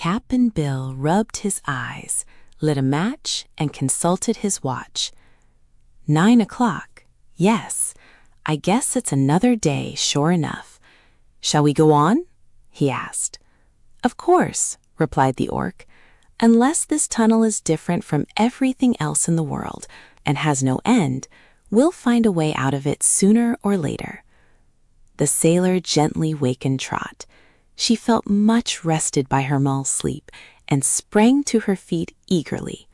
Cap'n Bill rubbed his eyes, lit a match, and consulted his watch. 9 o'clock. Yes, I guess it's another day, sure enough. Shall we go on? He asked. Of course, replied the orc. Unless this tunnel is different from everything else in the world and has no end, we'll find a way out of it sooner or later. The sailor gently wakened Trot. She felt much rested by her mull's sleep and sprang to her feet eagerly.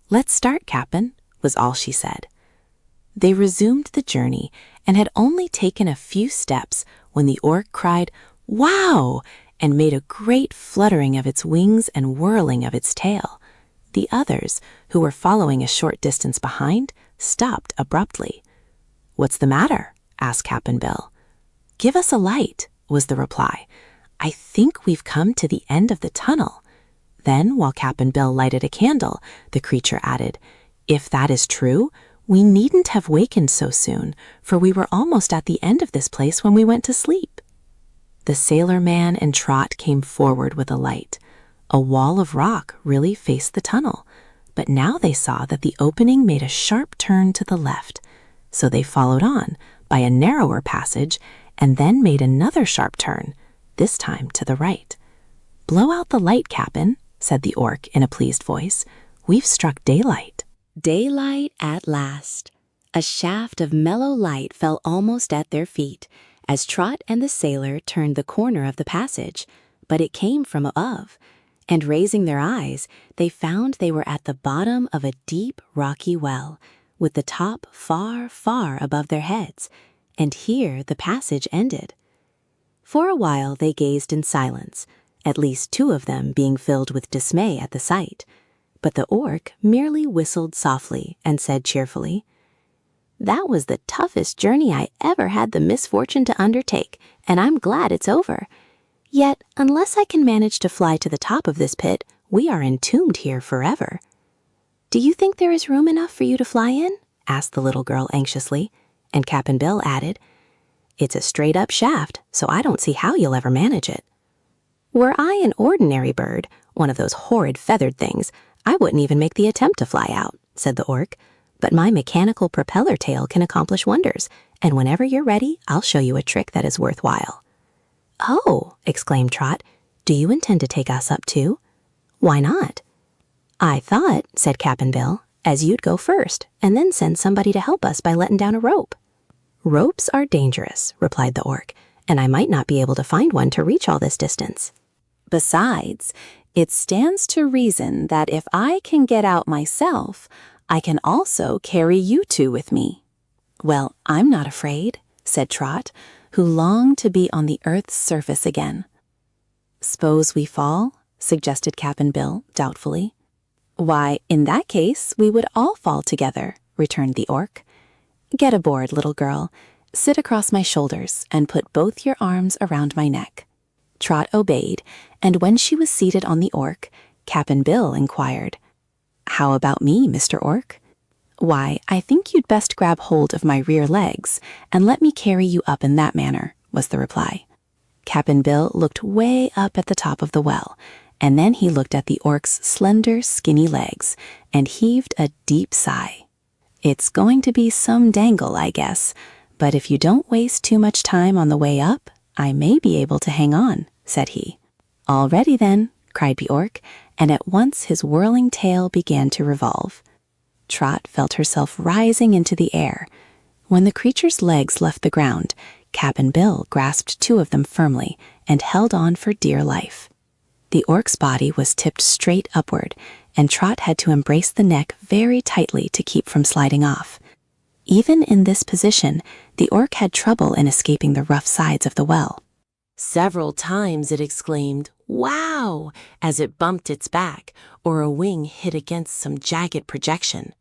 Let's start, Cap'n, was all she said. They resumed the journey and had only taken a few steps when the orc cried, "Wow!" and made a great fluttering of its wings and whirling of its tail. The others, who were following a short distance behind, stopped abruptly. "What's the matter?" asked Cap'n Bill. "Give us a light," was the reply. "I think we've come to the end of the tunnel." Then, while Cap'n Bill lighted a candle, the creature added, "If that is true, we needn't have wakened so soon, for we were almost at the end of this place when we went to sleep." The sailor man and Trot came forward with a light. A wall of rock really faced the tunnel, but now they saw that the opening made a sharp turn to the left, so they followed on by a narrower passage and then made another sharp turn, this time to the right. "Blow out the light, Cap'n," said the orc in a pleased voice. "We've struck daylight." Daylight at last. A shaft of mellow light fell almost at their feet as Trot and the sailor turned the corner of the passage, but it came from above, and raising their eyes, they found they were at the bottom of a deep, rocky well, with the top far, far above their heads, and here the passage ended. For a while they gazed in silence, at least two of them being filled with dismay at the sight, but the orc merely whistled softly and said cheerfully, "That was the toughest journey I ever had the misfortune to undertake, and I'm glad it's over. Yet, unless I can manage to fly to the top of this pit, we are entombed here forever." "Do you think there is room enough for you to fly in?" asked the little girl anxiously, and Cap'n Bill added, "It's a straight-up shaft, so I don't see how you'll ever manage it." "Were I an ordinary bird, one of those horrid feathered things, I wouldn't even make the attempt to fly out," said the orc. "But my mechanical propeller tail can accomplish wonders, and whenever you're ready, I'll show you a trick that is worthwhile." "Oh," exclaimed Trot, "do you intend to take us up too?" "Why not?" "I thought," said Cap'n Bill, "as you'd go first, and then send somebody to help us by letting down a rope." "Ropes are dangerous," replied the orc, "and I might not be able to find one to reach all this distance. Besides, it stands to reason that if I can get out myself, I can also carry you two with me." "Well, I'm not afraid," said Trot, who longed to be on the earth's surface again. "S'pose we fall?" suggested Cap'n Bill doubtfully. "Why, in that case, we would all fall together," returned the orc. "Get aboard, little girl. Sit across my shoulders and put both your arms around my neck." Trot obeyed, and when she was seated on the orc, Cap'n Bill inquired, "How about me, Mr. Orc?" "Why, I think you'd best grab hold of my rear legs and let me carry you up in that manner," was the reply. Cap'n Bill looked way up at the top of the well, and then he looked at the orc's slender, skinny legs and heaved a deep sigh. "It's going to be some dangle, I guess, but if you don't waste too much time on the way up, I may be able to hang on," said he. "All ready then," cried the orc, and at once his whirling tail began to revolve. Trot felt herself rising into the air. When the creature's legs left the ground, Cap'n Bill grasped two of them firmly and held on for dear life. The orc's body was tipped straight upward, and Trot had to embrace the neck very tightly to keep from sliding off. Even in this position, the orc had trouble in escaping the rough sides of the well. Several times it exclaimed, "Wow!" as it bumped its back, or a wing hit against some jagged projection.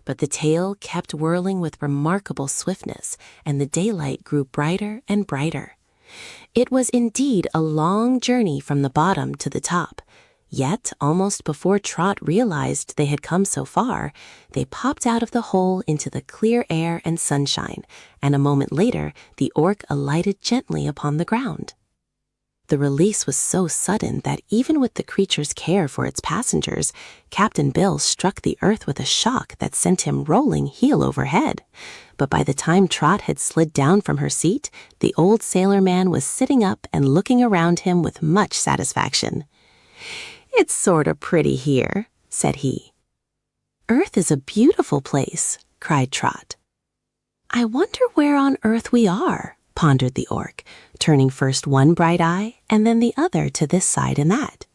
But the tail kept whirling with remarkable swiftness, and the daylight grew brighter and brighter. It was indeed a long journey from the bottom to the top. Yet, almost before Trot realized they had come so far, they popped out of the hole into the clear air and sunshine, and a moment later the orc alighted gently upon the ground. The release was so sudden that even with the creature's care for its passengers, Captain Bill struck the earth with a shock that sent him rolling heel over head. But by the time Trot had slid down from her seat, the old sailor man was sitting up and looking around him with much satisfaction. "It's sort of pretty here," said he. "Earth is a beautiful place," cried Trot. "I wonder where on earth we are," pondered the orc, turning first one bright eye and then the other to this side and that.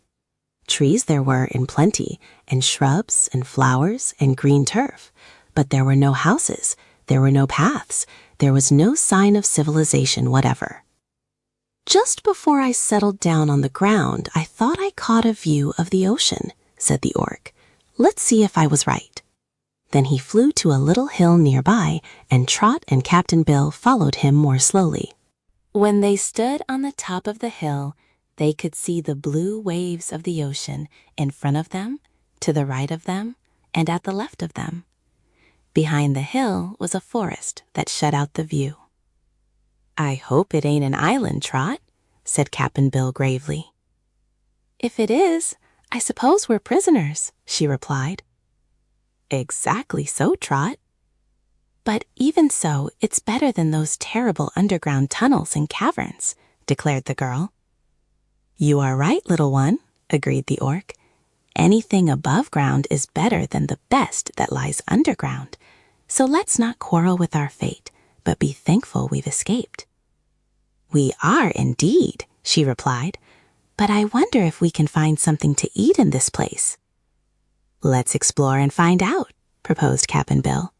Trees there were in plenty, and shrubs and flowers and green turf, but there were no houses, there were no paths, there was no sign of civilization whatever. "Just before I settled down on the ground, I thought I caught a view of the ocean," said the orc. "Let's see if I was right." Then he flew to a little hill nearby, and Trot and Captain Bill followed him more slowly. When they stood on the top of the hill, they could see the blue waves of the ocean in front of them, to the right of them, and at the left of them. Behind the hill was a forest that shut out the view. "I hope it ain't an island, Trot," said Captain Bill gravely. "If it is, I suppose we're prisoners," she replied. "Exactly so, Trot. But even so, it's better than those terrible underground tunnels and caverns," declared the girl. "You are right, little one," agreed the orc. "Anything above ground is better than the best that lies underground. So let's not quarrel with our fate, but be thankful we've escaped." "We are indeed," she replied. "But I wonder if we can find something to eat in this place." "Let's explore and find out," proposed Cap'n Bill.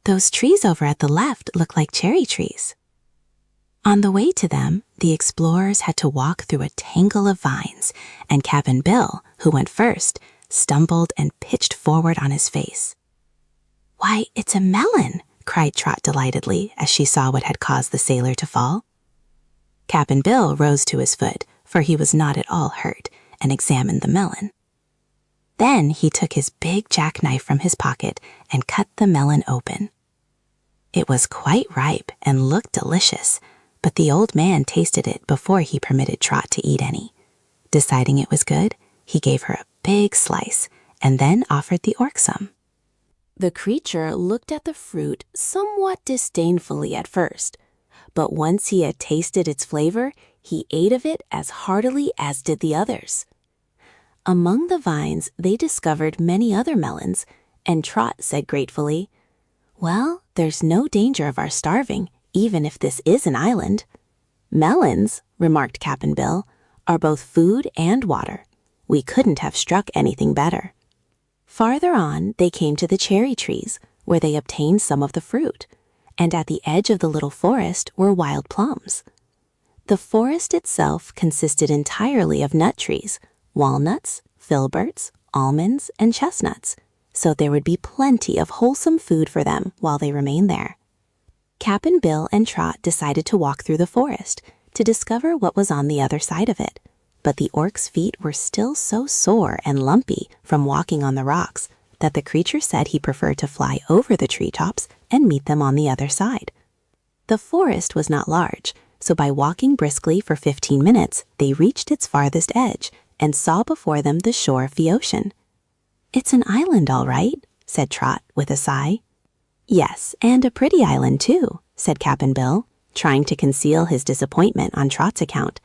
"Those trees over at the left look like cherry trees." On the way to them, the explorers had to walk through a tangle of vines, and Cap'n Bill, who went first, stumbled and pitched forward on his face. "Why, it's a melon!" cried Trot delightedly as she saw what had caused the sailor to fall. Cap'n Bill rose to his foot, for he was not at all hurt, and examined the melon. Then he took his big jackknife from his pocket and cut the melon open. It was quite ripe and looked delicious, but the old man tasted it before he permitted Trot to eat any. Deciding it was good, he gave her a big slice and then offered the orc some. The creature looked at the fruit somewhat disdainfully at first, but once he had tasted its flavor, he ate of it as heartily as did the others. Among the vines, they discovered many other melons, and Trot said gratefully, "Well, there's no danger of our starving, even if this is an island." "Melons," remarked Cap'n Bill, "are both food and water. We couldn't have struck anything better." Farther on, they came to the cherry trees, where they obtained some of the fruit, and at the edge of the little forest were wild plums. The forest itself consisted entirely of nut trees, walnuts, filberts, almonds, and chestnuts, so there would be plenty of wholesome food for them while they remained there. Cap'n Bill and Trot decided to walk through the forest to discover what was on the other side of it, but the orc's feet were still so sore and lumpy from walking on the rocks that the creature said he preferred to fly over the treetops and meet them on the other side. The forest was not large, so by walking briskly for 15 minutes, they reached its farthest edge and saw before them the shore of the ocean. "It's an island, all right," said Trot with a sigh. "Yes, and a pretty island, too," said Cap'n Bill, trying to conceal his disappointment on Trot's account.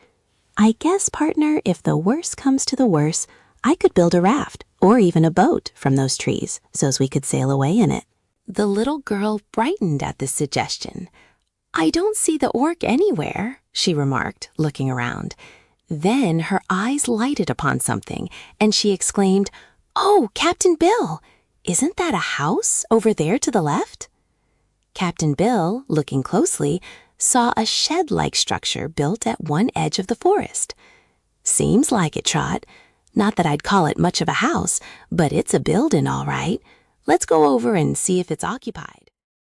"I guess, partner, if the worst comes to the worst, I could build a raft or even a boat from those trees so's we could sail away in it." The little girl brightened at this suggestion. "I don't see the orc anywhere," she remarked, looking around. Then her eyes lighted upon something, and she exclaimed, "Oh, Captain Bill, isn't that a house over there to the left?" Captain Bill, looking closely, saw a shed-like structure built at one edge of the forest. "Seems like it, Trot. Not that I'd call it much of a house, but it's a building all right. Let's go over and see if it's occupied."